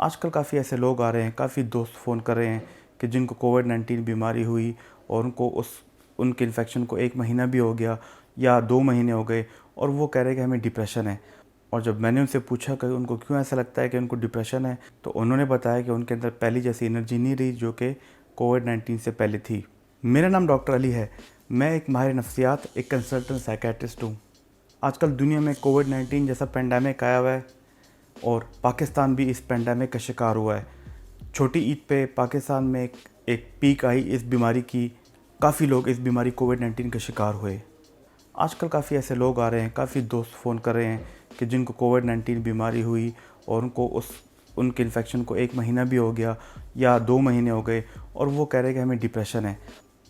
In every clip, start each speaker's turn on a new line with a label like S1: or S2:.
S1: आजकल काफ़ी ऐसे लोग आ रहे हैं, काफ़ी दोस्त फ़ोन कर रहे हैं कि जिनको कोविड-19 बीमारी हुई और उनके इन्फेक्शन को 1 महीना भी हो गया या 2 महीने हो गए और वो कह रहे हैं कि हमें डिप्रेशन है। और जब मैंने उनसे पूछा कि उनको क्यों ऐसा लगता है कि उनको डिप्रेशन है, तो उन्होंने बताया कि उनके अंदर पहले जैसी एनर्जी नहीं रही जो कि कोविड-19 से पहले थी। मेरा नाम डॉक्टर अली है। मैं एक माहिर नफ्सियात, एक कंसल्टेंट साइकियाट्रिस्ट हूँ। आजकल दुनिया में कोविड-19 जैसा पैंडेमिक आया हुआ है और पाकिस्तान भी इस पैंडेमिक का शिकार हुआ है। छोटी ईद पे पाकिस्तान में एक पीक आई इस बीमारी की। काफ़ी लोग इस बीमारी कोविड-19 का शिकार हुए। आजकल काफ़ी ऐसे लोग आ रहे हैं, काफ़ी दोस्त फ़ोन कर रहे हैं कि जिनको कोविड-19 बीमारी हुई और उनके इन्फेक्शन को 1 महीना भी हो गया या 2 महीने हो गए और वो कह रहे हैं कि हमें डिप्रेशन है।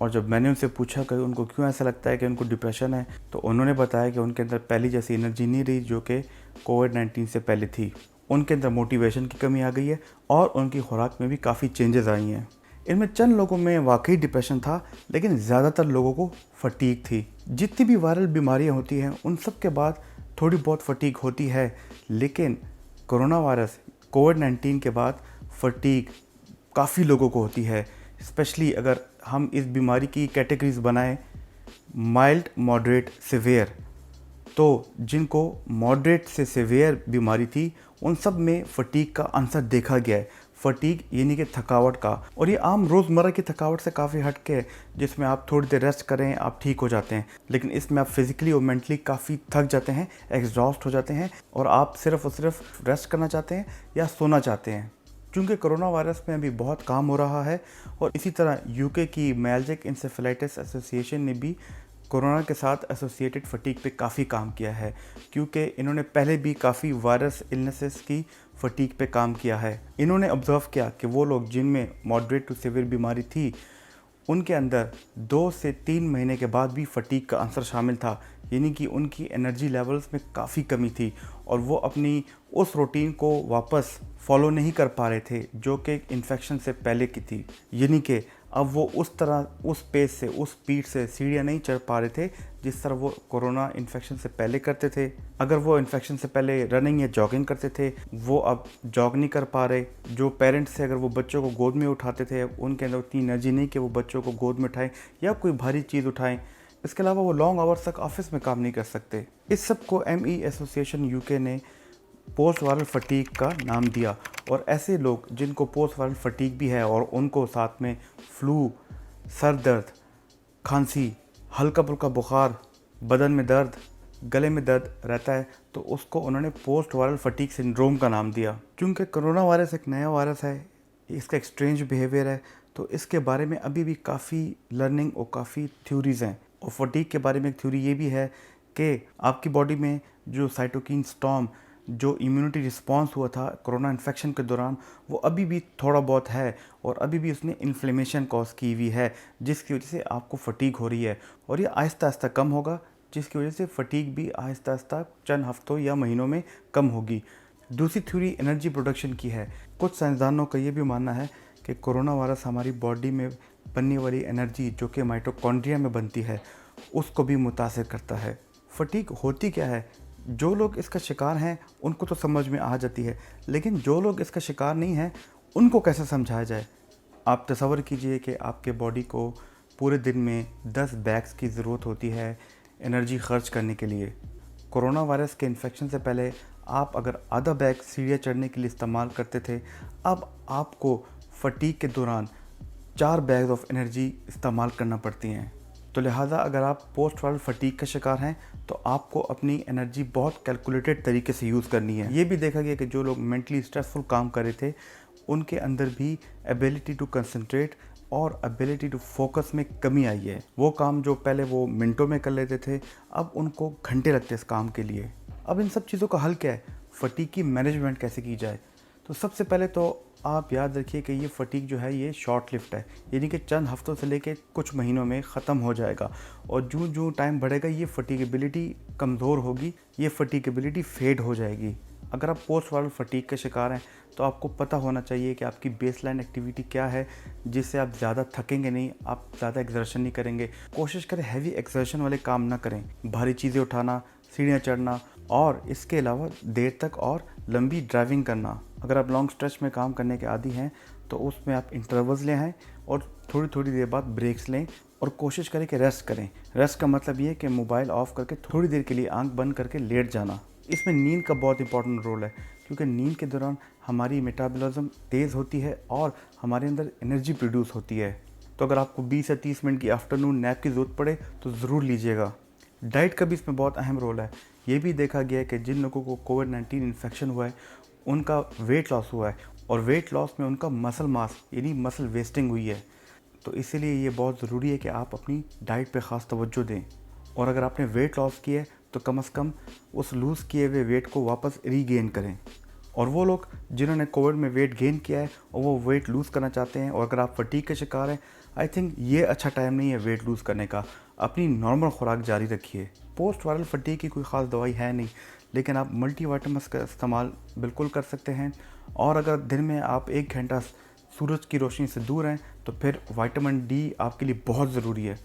S1: और जब मैंने उनसे पूछा कि उनको क्यों ऐसा लगता है कि उनको डिप्रेशन है, तो उन्होंने बताया कि उनके अंदर पहले जैसी एनर्जी नहीं रही जो कि कोविड-19 से पहले थी। उनके अंदर मोटिवेशन की कमी आ गई है और उनकी खुराक में भी काफ़ी चेंजेस आई हैं। इनमें चंद लोगों में वाकई डिप्रेशन था, लेकिन ज़्यादातर लोगों को फटीग थी। जितनी भी वायरल बीमारियां होती हैं उन सब के बाद थोड़ी बहुत फटीग होती है, लेकिन कोरोना वायरस कोविड-19 के बाद फटीग काफ़ी लोगों को होती है। स्पेशली अगर हम इस बीमारी की कैटेगरीज बनाएं, माइल्ड, मॉडरेट, सिवियर, तो जिनको मॉडरेट से सिवियर बीमारी थी उन सब में फटीग का आंसर देखा गया है। फटीग यानी कि थकावट का, और ये आम रोज़मर्रा की थकावट से काफ़ी हट के है, जिसमें आप थोड़ी देर रेस्ट करें आप ठीक हो जाते हैं, लेकिन इसमें आप फिज़िकली और मेंटली काफ़ी थक जाते हैं, एग्जॉस्ट हो जाते हैं और आप सिर्फ और सिर्फ रेस्ट करना चाहते हैं या सोना चाहते हैं। चूँकि कोरोना वायरस में अभी बहुत काम हो रहा है और इसी तरह यूके की माइल्जिक इंसेफेलाइटिस एसोसिएशन ने भी कोरोना के साथ एसोसिएटेड फटीग पे काफ़ी काम किया है, क्योंकि इन्होंने पहले भी काफ़ी वायरस इलनेसेस की फटीग पे काम किया है। इन्होंने ऑब्ज़र्व किया कि वो लोग जिनमें मॉडरेट टू सीवियर बीमारी थी उनके अंदर 2 से 3 महीने के बाद भी फटीग का आंसर शामिल था, यानी कि उनकी एनर्जी लेवल्स में काफ़ी कमी थी और वो अपनी उस रूटीन को वापस फॉलो नहीं कर पा रहे थे जो कि इन्फेक्शन से पहले की थी। यानी कि अब वो उस तरह उस पेस से उस स्पीड से सीढ़ियाँ नहीं चढ़ पा रहे थे जिस तरह वो कोरोना इन्फेक्शन से पहले करते थे। अगर वो इन्फेक्शन से पहले रनिंग या जॉगिंग करते थे, वो अब जॉग नहीं कर पा रहे। जो पेरेंट्स थे अगर वो बच्चों को गोद में उठाते थे, उनके अंदर उतनी एनर्जी नहीं कि वो बच्चों को गोद में उठाएं या कोई भारी चीज़ उठाएं। इसके अलावा वो लॉन्ग आवर्स तक ऑफिस में काम नहीं कर सकते। इस सब को ME एसोसिएशन यूके ने पोस्ट वायरल फटीग का नाम दिया। और ऐसे लोग जिनको पोस्ट वायरल फटीग भी है और उनको साथ में फ्लू, सर दर्द, खांसी, हल्का फुल्का बुखार, बदन में दर्द, गले में दर्द रहता है, तो उसको उन्होंने पोस्ट वायरल फटीग सिंड्रोम का नाम दिया। क्योंकि कोरोना वायरस एक नया वायरस है, इसका एक स्ट्रेंज बिहेवियर है, तो इसके बारे में अभी भी काफ़ी लर्निंग और काफ़ी थ्योरीज़ हैं। और फटीग के बारे में एक थ्योरी ये भी है कि आपकी बॉडी में जो साइटोकिन स्टॉर्म, जो इम्यूनिटी रिस्पांस हुआ था कोरोना इन्फेक्शन के दौरान, वो अभी भी थोड़ा बहुत है और अभी भी उसने इन्फ्लेमेशन कॉज की हुई है, जिसकी वजह से आपको फटीग हो रही है और ये आहिस्ता आहिस्ता कम होगा, जिसकी वजह से फटीग भी आहिस्ता आहिस्ता चंद हफ्तों या महीनों में कम होगी। दूसरी थ्योरी एनर्जी प्रोडक्शन की है। कुछ साइंसदानों का ये भी मानना है कि कोरोना वायरस हमारी बॉडी में बनने वाली एनर्जी जो कि माइटोकॉन्ड्रिया में बनती है उसको भी मुतासिर करता है। फटीग होती क्या है? जो लोग इसका शिकार हैं उनको तो समझ में आ जाती है, लेकिन जो लोग इसका शिकार नहीं हैं उनको कैसे समझाया जाए? आप तसव्वुर कीजिए कि आपके बॉडी को पूरे दिन में 10 बैग्स की ज़रूरत होती है एनर्जी खर्च करने के लिए। कोरोना वायरस के इन्फेक्शन से पहले आप अगर आधा बैग सीढ़ियाँ चढ़ने के लिए इस्तेमाल करते थे, अब आपको फटीग के दौरान 4 बैग्स ऑफ एनर्जी इस्तेमाल करना पड़ती हैं। तो लिहाजा अगर आप पोस्ट वायरल फटीग का शिकार हैं तो आपको अपनी एनर्जी बहुत कैलकुलेटेड तरीके से यूज़ करनी है। ये भी देखा गया कि जो लोग मेंटली स्ट्रेसफुल काम कर रहे थे उनके अंदर भी एबिलिटी टू कंसंट्रेट और एबिलिटी टू फोकस में कमी आई है। वो काम जो पहले वो मिनटों में कर लेते थे, अब उनको घंटे लगते हैं इस काम के लिए। अब इन सब चीज़ों का हल क्या है? फटीग की मैनेजमेंट कैसे की जाए? तो सबसे पहले तो आप याद रखिए कि ये फटीग जो है ये शॉर्ट लिफ्ट है, यानी कि चंद हफ्तों से लेके कुछ महीनों में ख़त्म हो जाएगा और जो जो टाइम बढ़ेगा ये फटीगेबिलिटी कमज़ोर होगी, ये फटीगेबिलिटी फेड हो जाएगी। अगर आप पोस्ट वायरल फटीग के शिकार हैं तो आपको पता होना चाहिए कि आपकी बेसलाइन एक्टिविटी क्या है जिससे आप ज़्यादा थकेंगे नहीं, आप ज़्यादा एक्सर्शन नहीं करेंगे। कोशिश करें हैवी एक्सर्शन वाले काम ना करें, भारी चीज़ें उठाना, सीढ़ियाँ चढ़ना और इसके अलावा देर तक और लंबी ड्राइविंग करना। अगर आप लॉन्ग स्ट्रेच में काम करने के आदी हैं तो उसमें आप इंटरवल्स ले आएँ और थोड़ी थोड़ी देर बाद ब्रेक्स लें और कोशिश करें कि रेस्ट करें। रेस्ट का मतलब ये है कि मोबाइल ऑफ करके थोड़ी देर के लिए आंख बंद करके लेट जाना। इसमें नींद का बहुत इंपॉर्टेंट रोल है, क्योंकि नींद के दौरान हमारी मेटाबॉलिज्म तेज़ होती है और हमारे अंदर एनर्जी प्रोड्यूस होती है। तो अगर आपको 20 या 30 मिनट की आफ्टरनून नैप की ज़रूरत पड़े तो ज़रूर लीजिएगा। डाइट का भी इसमें बहुत अहम रोल है। ये भी देखा गया है कि जिन लोगों को कोविड-19 इन्फेक्शन हुआ है उनका वेट लॉस हुआ है और वेट लॉस में उनका मसल मास यानी मसल वेस्टिंग हुई है। तो इसीलिए ये बहुत ज़रूरी है कि आप अपनी डाइट पे ख़ास तवज्जो दें और अगर आपने वेट लॉस किया है तो कम से कम उस लूज़ किए हुए वेट को वापस रीगेन करें। और वो लोग जिन्होंने कोविड में वेट गेन किया है और वो वेट लूज़ करना चाहते हैं और अगर आप फटीग के शिकार हैं, आई थिंक ये अच्छा टाइम नहीं है वेट लूज़ करने का। अपनी नॉर्मल खुराक जारी रखिए। पोस्ट वायरल फटीग की कोई ख़ास दवाई है नहीं, लेकिन आप मल्टीविटामिन्स का इस्तेमाल बिल्कुल कर सकते हैं। और अगर दिन में आप 1 घंटा सूरज की रोशनी से दूर हैं तो फिर विटामिन डी आपके लिए बहुत ज़रूरी है।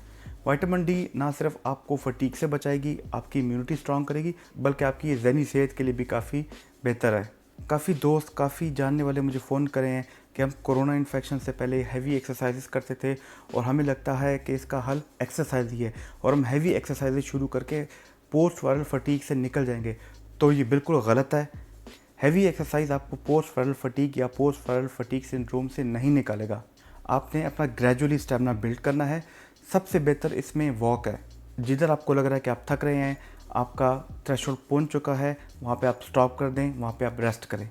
S1: विटामिन डी ना सिर्फ आपको फटीग से बचाएगी, आपकी इम्यूनिटी स्ट्रॉन्ग करेगी, बल्कि आपकी ज़हनी सेहत के लिए भी काफ़ी बेहतर है। काफ़ी दोस्त, काफ़ी जानने वाले मुझे फ़ोन करे हैं कि हम कोरोना इन्फेक्शन से पहले हैवी एक्सरसाइजेस करते थे और हमें लगता है कि इसका हल एक्सरसाइज ही है और हम हैवी एक्सरसाइजेस शुरू करके पोस्ट वायरल फटीग से निकल जाएंगे। तो ये बिल्कुल गलत है। हैवी एक्सरसाइज आपको पोस्ट वायरल फटीग या पोस्ट वायरल फटीग सिंड्रोम से नहीं निकालेगा। आपने अपना ग्रेजुअली स्टेमिना बिल्ड करना है। सबसे बेहतर इसमें वॉक है। जिधर आपको लग रहा है कि आप थक रहे हैं, आपका थ्रेशोल्ड पहुंच चुका है, वहाँ पे आप स्टॉप कर दें, वहाँ पे आप रेस्ट करें।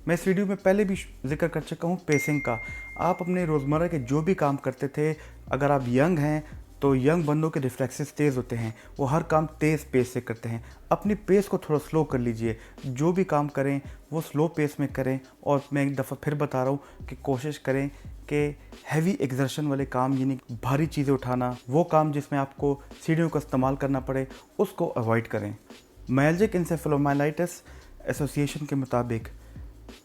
S1: मैं इस वीडियो में पहले भी जिक्र कर चुका हूँ पेसिंग का। आप अपने रोज़मर्रा के जो भी काम करते थे, अगर आप यंग हैं तो यंग बंदों के रिफ्लेक्सेस तेज़ होते हैं, वो हर काम तेज़ पेस से करते हैं। अपनी पेस को थोड़ा स्लो कर लीजिए। जो भी काम करें वो स्लो पेस में करें। और मैं एक दफ़ा फिर बता रहा हूँ कि कोशिश करें कि हैवी एक्सर्शन वाले काम यानी भारी चीज़ें उठाना, वो काम जिसमें आपको सीढ़ियों का इस्तेमाल करना पड़े, उसको अवॉइड करें। माइल्जिक इंसेफेलोमाइलाइटिस एसोसिएशन के मुताबिक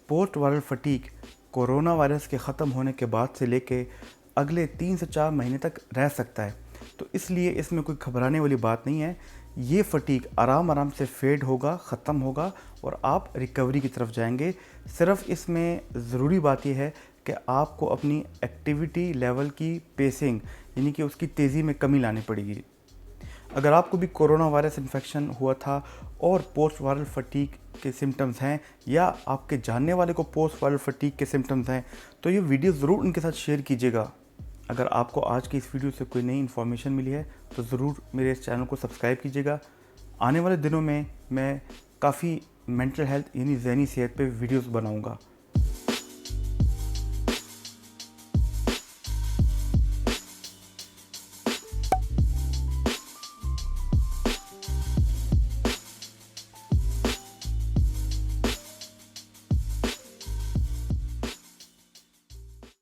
S1: post viral fatigue corona virus के ख़त्म होने के बाद से लेके अगले 3 से 4 महीने तक रह सकता है। तो इसलिए इसमें कोई घबराने वाली बात नहीं है। ये फटीग आराम आराम से फेड होगा, ख़त्म होगा और आप रिकवरी की तरफ जाएंगे। सिर्फ इसमें ज़रूरी बात यह है कि आपको अपनी एक्टिविटी लेवल की पेसिंग यानी कि उसकी तेज़ी में कमी लानी पड़ेगी। अगर आपको भी कोरोना वायरस इन्फेक्शन हुआ था और पोस्ट वायरल फटीग के सिम्टम्स हैं या आपके जानने वाले को पोस्ट वायरल फटीग के सिम्टम्स हैं तो ये वीडियो ज़रूर उनके साथ शेयर कीजिएगा। अगर आपको आज की इस वीडियो से कोई नई इन्फॉर्मेशन मिली है तो ज़रूर मेरे इस चैनल को सब्सक्राइब कीजिएगा। आने वाले दिनों में मैं काफ़ी मेंटल हेल्थ यानी ज़हनी सेहत पे वीडियोस बनाऊंगा।